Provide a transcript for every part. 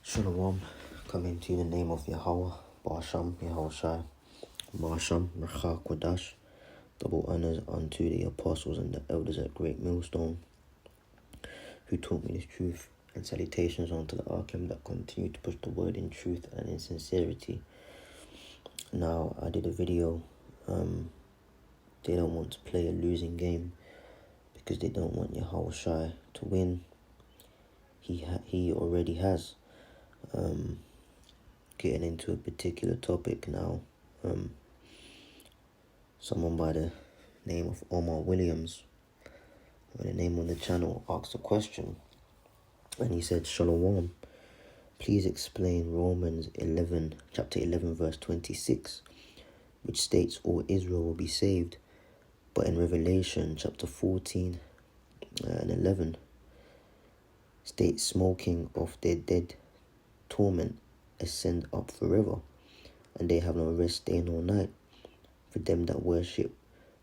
Shalom, coming to you in the name of Yahweh, Basham, Yahushai, Masham, Racha Kodash. Double honors unto the apostles and the elders at Great Millstone, who taught me this truth, and salutations unto the Arkham that continue to push the word in truth and in sincerity. Now, I did a video, they don't want to play a losing game because they don't want Yahushai to win. He already has. Getting into a particular topic now, someone by the name of Omar Williams, or the name on the channel, asked a question, and he said, Shalom, please explain Romans 11, chapter 11, verse 26, which states all Israel will be saved, but in Revelation chapter 14 and 11 states smoking of their dead torment ascend up forever, and they have no rest day nor night for them that worship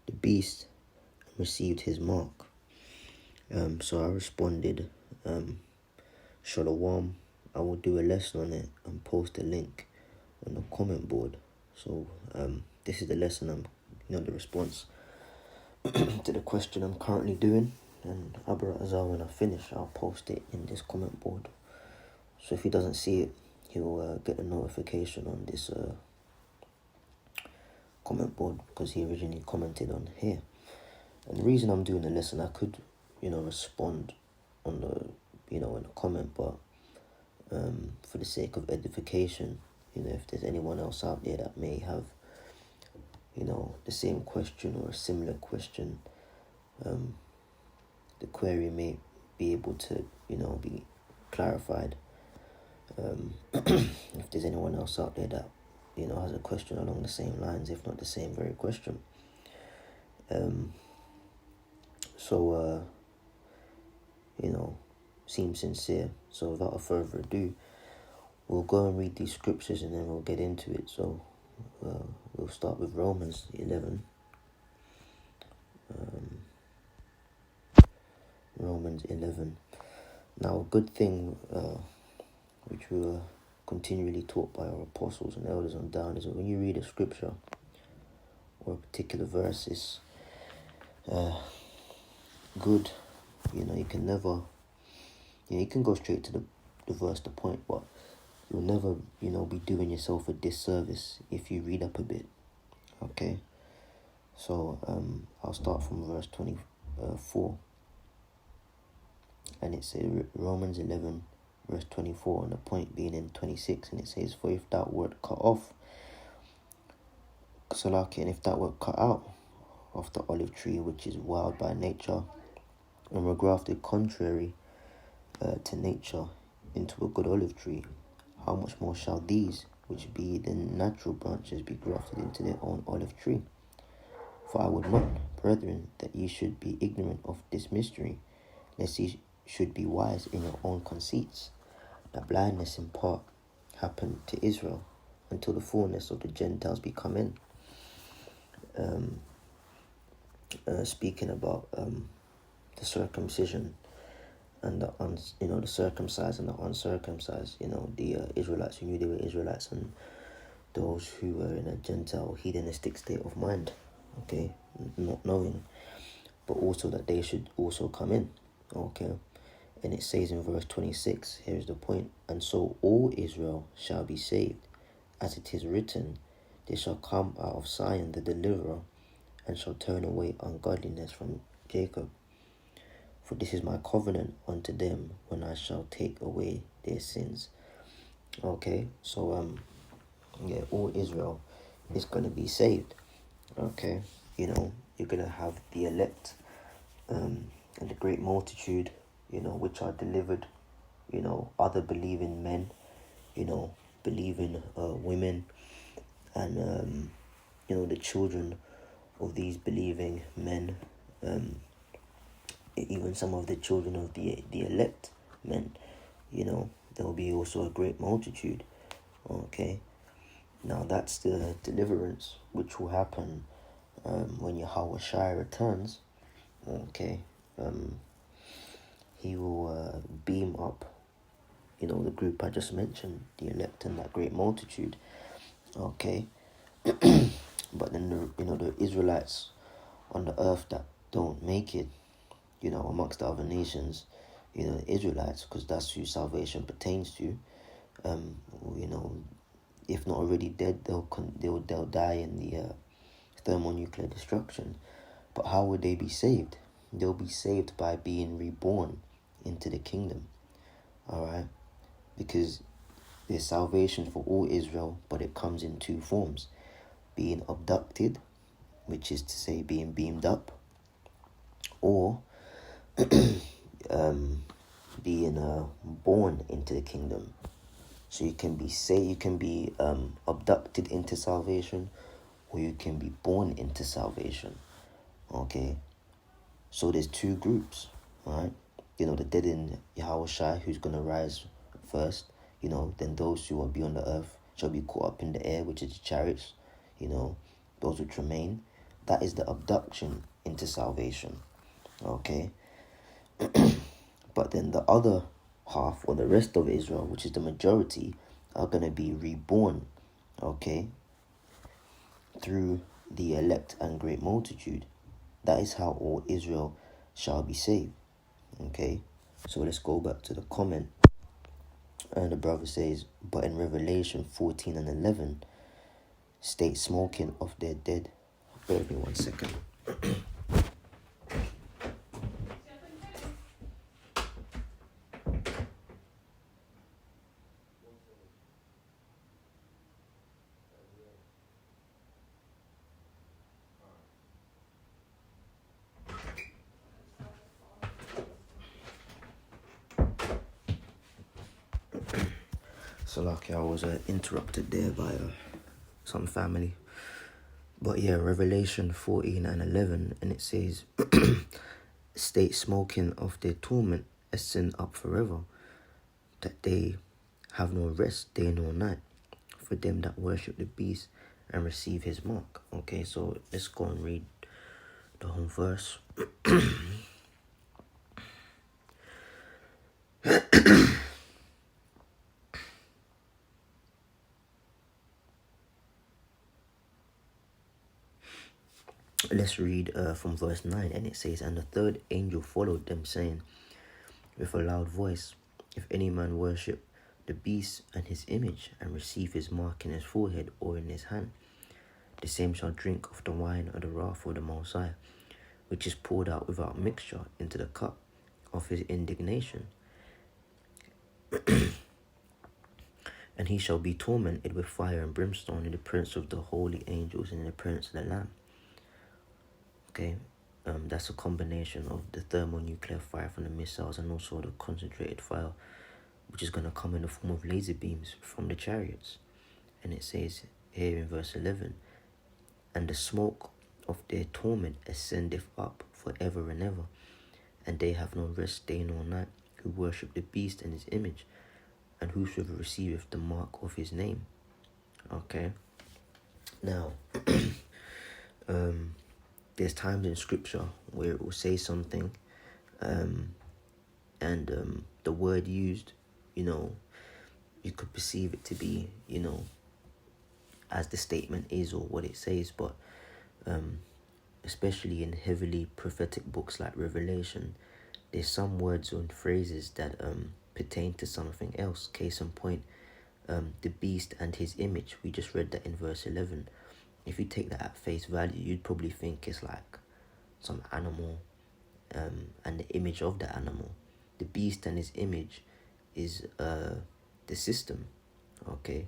the beast and received his mark. So I responded, Shalom, I will do a lesson on it and post a link on the comment board. So this is the lesson the response to the question I'm currently doing, and Abra Azar, when I finish, I'll post it in this comment board. So if he doesn't see it, he'll get a notification on this comment board, because he originally commented on here. And the reason I'm doing the lesson, I could, respond on the, in the comment, but for the sake of edification, if there's anyone else out there that may have, the same question or a similar question, the query may be able to, be clarified. If there's anyone else out there that, has a question along the same lines, if not the same very question. Seems sincere. So without further ado, we'll go and read these scriptures and then we'll get into it. So we'll start with Romans 11. Romans 11. Now, a good thing which we were continually taught by our apostles and elders on down is that when you read a scripture or a particular verse, it's good. You can never, you can go straight to the verse, the point, but you'll never, be doing yourself a disservice if you read up a bit. Okay? So, I'll start from verse 24. And it says Romans 11, verse 24, and the point being in 26, and it says, for if thou wert cut off, and if thou wert cut out of the olive tree, which is wild by nature, and were grafted contrary to nature into a good olive tree, how much more shall these, which be the natural branches, be grafted into their own olive tree? For I would not, brethren, that ye should be ignorant of this mystery, lest ye should be wise in your own conceits. That blindness in part happened to Israel until the fullness of the Gentiles be come in. Speaking about the circumcision and the circumcised and the uncircumcised, the Israelites who knew they were Israelites and those who were in a Gentile hedonistic state of mind, okay, not knowing, but also that they should also come in, okay. And it says in verse 26, here's the point, and so all Israel shall be saved, as it is written, they shall come out of Zion the deliverer, and shall turn away ungodliness from Jacob. For this is my covenant unto them when I shall take away their sins. Okay, so all Israel is going to be saved. Okay, you're going to have the elect and the great multitude, which are delivered, other believing men, believing women, and, the children of these believing men, even some of the children of the elect men, there will be also a great multitude. Okay, now that's the deliverance which will happen when Yahushua returns. Okay, he will beam up, you know, the group I just mentioned, the elect and that great multitude. Okay. But then the Israelites on the earth that don't make it, you know, amongst the other nations, you know, the Israelites, because that's who salvation pertains to. You know, if not already dead, they'll die in the thermonuclear destruction. But how would they be saved? They'll be saved by being reborn into the kingdom. All right, because there's salvation for all Israel, but it comes in two forms: being abducted, which is to say being beamed up, or being born into the kingdom. So you can be abducted into salvation, or you can be born into salvation. Okay, so there's two groups, right? You know, the dead in Yahushua, who's gonna rise first. You know, then those who are beyond the earth shall be caught up in the air, which is the chariots. You know, those which remain. That is the abduction into salvation. Okay. But then the other half, or the rest of Israel, which is the majority, are going to be reborn, okay, through the elect and great multitude. That is how all Israel shall be saved, okay. So let's go back to the comment. And the brother says, but in Revelation 14 and 11, state smoking of their dead. Bear with me 1 second. So lucky I was interrupted there by some family. But yeah, Revelation 14 and 11, and it says, state smoking of their torment ascend up forever, that they have no rest day nor night, for them that worship the beast and receive his mark. Okay, so let's go and read the whole verse. Let's read from verse 9, and it says, and the third angel followed them, saying with a loud voice, if any man worship the beast and his image, and receive his mark in his forehead or in his hand, the same shall drink of the wine of the wrath of the Most High, which is poured out without mixture into the cup of his indignation. And he shall be tormented with fire and brimstone in the presence of the holy angels and in the presence of the Lamb. Okay, that's a combination of the thermonuclear fire from the missiles and also the concentrated fire, which is going to come in the form of laser beams from the chariots. And it says here in verse 11, and the smoke of their torment ascendeth up forever and ever, and they have no rest day nor night, who worship the beast and his image, and whosoever receiveth the mark of his name. Okay. Now, there's times in scripture where it will say something, and the word used, you know, you could perceive it to be, you know, as the statement is or what it says, but especially in heavily prophetic books like Revelation, there's some words and phrases that pertain to something else. Case in point, the beast and his image. We just read that in verse 11. If you take that at face value, you'd probably think it's like some animal and the image of the animal. The beast and his image is the system, okay?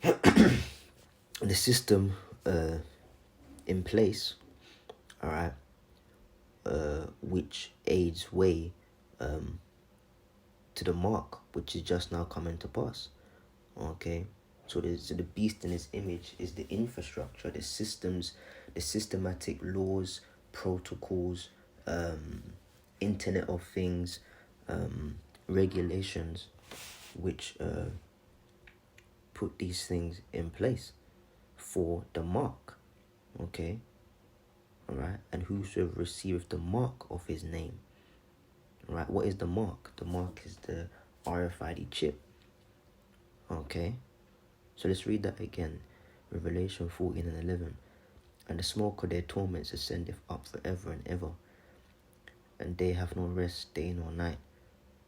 The system in place, all right, which aids way to the mark, which is just now coming to pass, okay? So the beast in his image is the infrastructure, the systems, the systematic laws, protocols, Internet of Things, regulations, which put these things in place for the mark, okay? All right, and whosoever receiveth the mark of his name, Right? What is the mark? The mark is the RFID chip. Okay? So let's read that again. Revelation 14 and 11. And the smoke of their torments ascendeth up forever and ever. And they have no rest day nor night,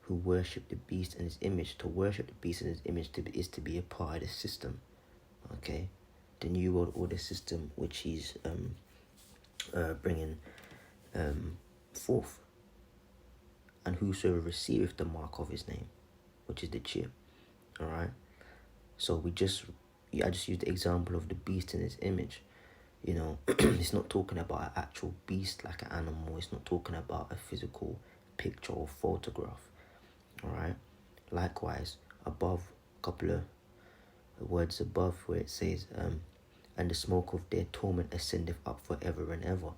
who worship the beast and his image. To worship the beast and his image is to be a part of the system. Okay? The New World Order system, which he's bringing forth. And whosoever receiveth the mark of his name, which is the chip. Alright? So I just used the example of the beast in his image. You know, it's not talking about an actual beast like an animal. It's not talking about a physical picture or photograph. Alright? Likewise, above, a couple of words above where it says, and the smoke of their torment ascendeth up forever and ever.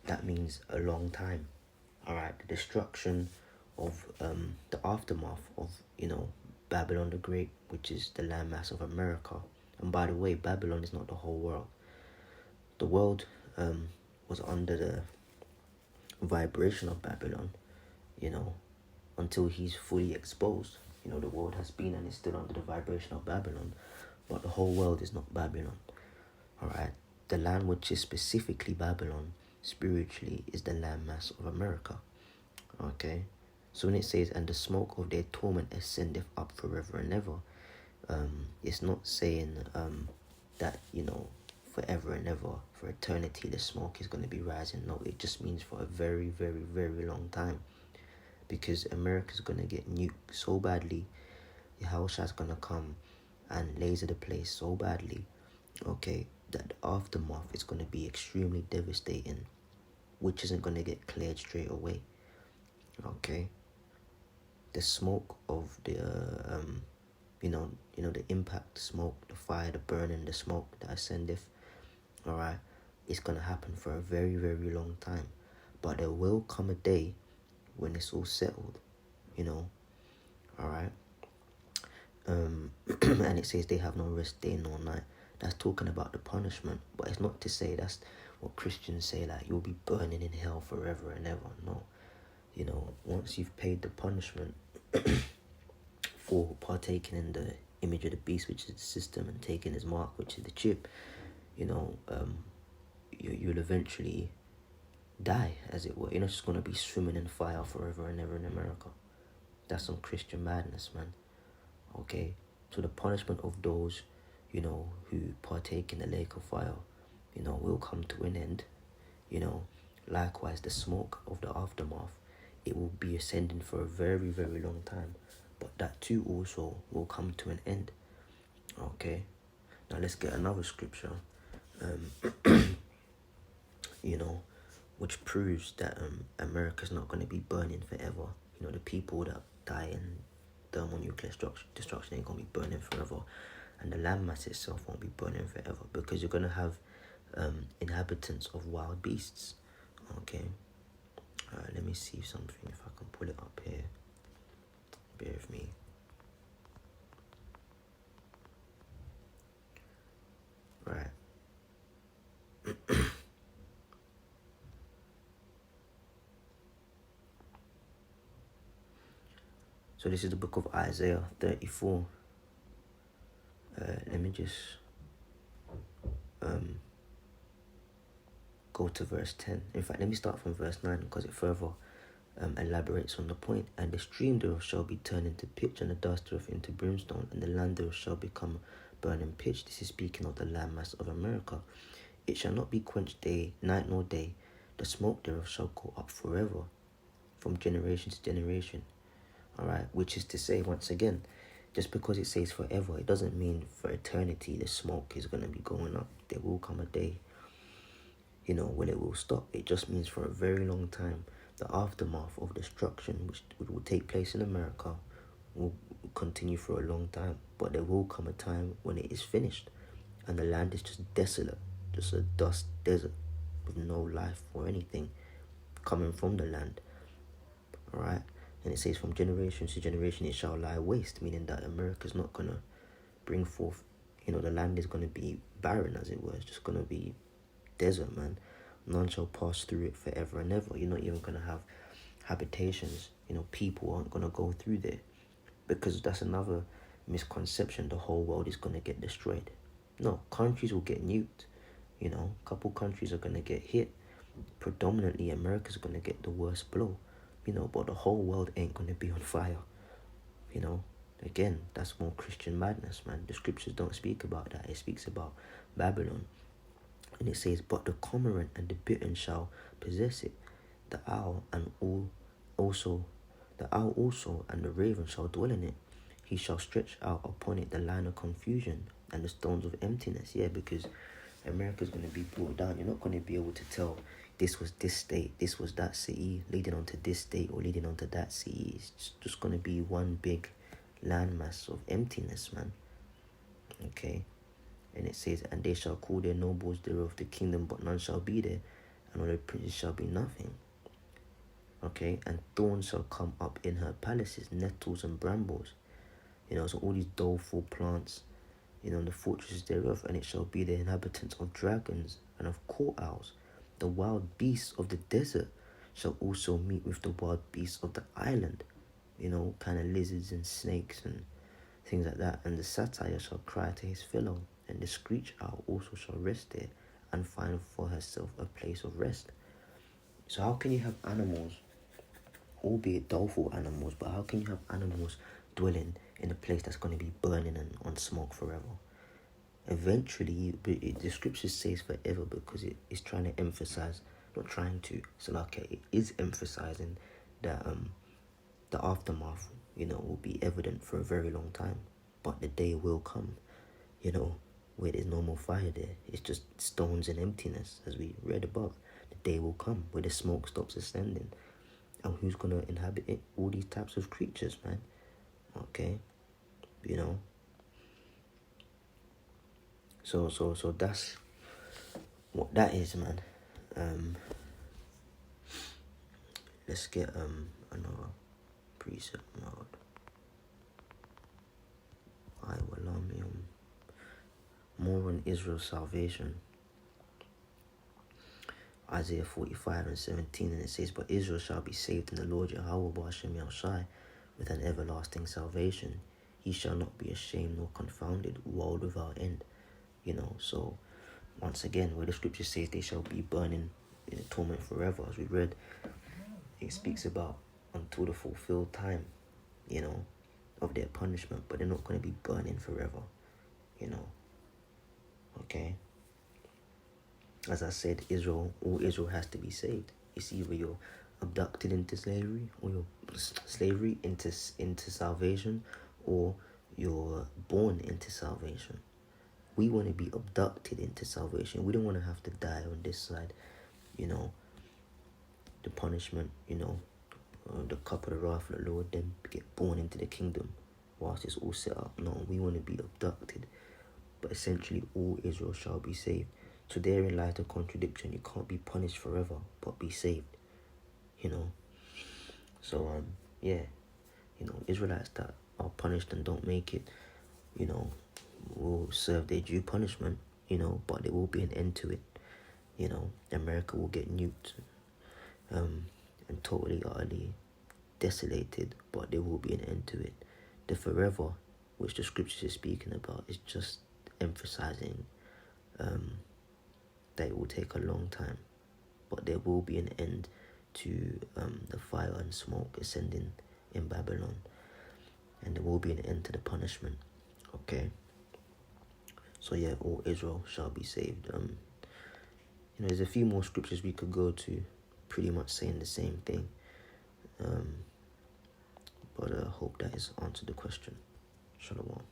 That means a long time. Alright, the destruction of the aftermath of, Babylon the Great, which is the landmass of America. And by the way, Babylon is not the whole world. The world was under the vibration of Babylon, until he's fully exposed. The world has been and is still under the vibration of Babylon, but the whole world is not Babylon. Alright, the land which is specifically Babylon, spiritually, is the landmass of America. Okay, so when it says, and the smoke of their torment ascendeth up forever and ever, it's not saying that, forever and ever, for eternity, the smoke is going to be rising. No, it just means for a very, very, very long time. Because America's going to get nuked so badly, Yahushua's going to come and laser the place so badly, okay, that the aftermath is going to be extremely devastating, which isn't going to get cleared straight away. Okay, the smoke of the the impact, the smoke, the fire, the burning, the smoke that ascendeth, alright, it's gonna happen for a very, very long time. But there will come a day when it's all settled, alright. And it says they have no rest day nor night. That's talking about the punishment, but it's not to say that's what Christians say, like you'll be burning in hell forever and ever. No. Once you've paid the punishment for partaking in the image of the beast, which is the system, and taking his mark, which is the chip, you'll eventually die, as it were. You're not just going to be swimming in fire forever and ever in America. That's some Christian madness, man. Okay? So the punishment of those, who partake in the lake of fire, will come to an end. Likewise, the smoke of the aftermath, it will be ascending for a very, very long time. But that too also will come to an end. Okay? Now let's get another scripture, which proves that America's not going to be burning forever. The people that die in thermonuclear destruction ain't going to be burning forever. And the landmass itself won't be burning forever, because you're going to have inhabitants of wild beasts. Okay? Alright, let me see something, if I can pull it up here. Bear with me. Right. So this is the book of Isaiah 34. Let me just go to verse 10. In fact, let me start from verse 9, because it further elaborates on the point. And the stream thereof shall be turned into pitch, and the dust thereof into brimstone, and the land thereof shall become burning pitch. This is speaking of the landmass of America. It shall not be quenched night nor day. The smoke thereof shall go up forever, from generation to generation. Alright, which is to say, once again, just because it says forever, it doesn't mean for eternity the smoke is going to be going up. There will come a day, when it will stop. It just means for a very long time. The aftermath of destruction, which will take place in America, will continue for a long time. But there will come a time when it is finished, and the land is just desolate, just a dust desert with no life or anything coming from the land. Alright? And it says from generation to generation it shall lie waste, meaning that America's not going to bring forth, the land is going to be barren, as it were. It's just going to be desert, man. None shall pass through it forever and ever. You're not even going to have habitations, people aren't going to go through there, because that's another misconception. The whole world is going to get destroyed. No, countries will get nuked. A couple countries are going to get hit. Predominantly, America's going to get the worst blow. But the whole world ain't going to be on fire. Again, that's more Christian madness, man. The scriptures don't speak about that. It speaks about Babylon. And it says, but the cormorant and the bittern shall possess it. The owl also and the raven shall dwell in it. He shall stretch out upon it the line of confusion and the stones of emptiness. Yeah, because America's going to be brought down. You're not going to be able to tell this was this state, this was that city, leading on to this state or leading on to that city. It's just going to be one big landmass of emptiness, man. Okay. And it says, and they shall call their nobles thereof the kingdom, but none shall be there, and all their princes shall be nothing. Okay, and thorns shall come up in her palaces, nettles and brambles. So all these doleful plants, the fortresses thereof, and it shall be the inhabitants of dragons and of court owls. The wild beasts of the desert shall also meet with the wild beasts of the island, kind of lizards and snakes and things like that. And the satyr shall cry to his fellow, and the screech owl also shall rest there and find for herself a place of rest. So how can you have animals, albeit doleful animals, but how can you have animals dwelling in a place that's going to be burning and on smoke forever? Eventually, the scripture says forever because it is trying to emphasize, not trying to, so okay, it is emphasizing that the aftermath, will be evident for a very long time. But the day will come, where there's no more fire there. It's just stones and emptiness, as we read above. The day will come where the smoke stops ascending. And who's going to inhabit it? All these types of creatures, man. Okay? So that's what that is, man. Let's get another preset mode. I will allow me more on Israel's salvation. Isaiah 45 and 17, and it says, but Israel shall be saved in the Lord Yahweh B'Hashem Yahushai with an everlasting salvation. He shall not be ashamed nor confounded, world without end. So once again, where the scripture says they shall be burning in a torment forever, as we read, it speaks about until the fulfilled time, of their punishment, but they're not going to be burning forever, okay? As I said, all Israel has to be saved. It's either you're abducted into slavery, or you're slavery into salvation, or you're born into salvation. We want to be abducted into salvation. We don't want to have to die on this side, the punishment, the cup of the wrath of the Lord, then get born into the kingdom whilst it's all set up. No, we want to be abducted. But essentially, all Israel shall be saved. So therein lies the contradiction. You can't be punished forever, but be saved. So, Israelites that are punished and don't make it, will serve their due punishment, but there will be an end to it. America will get nuked, and totally, utterly desolated, but there will be an end to it. The forever, which the scriptures is speaking about, is just emphasizing that it will take a long time, but there will be an end to the fire and smoke ascending in Babylon, and there will be an end to the punishment. Okay. So yeah, all Israel shall be saved. There's a few more scriptures we could go to, pretty much saying the same thing. But I hope that has answered the question. Shalom.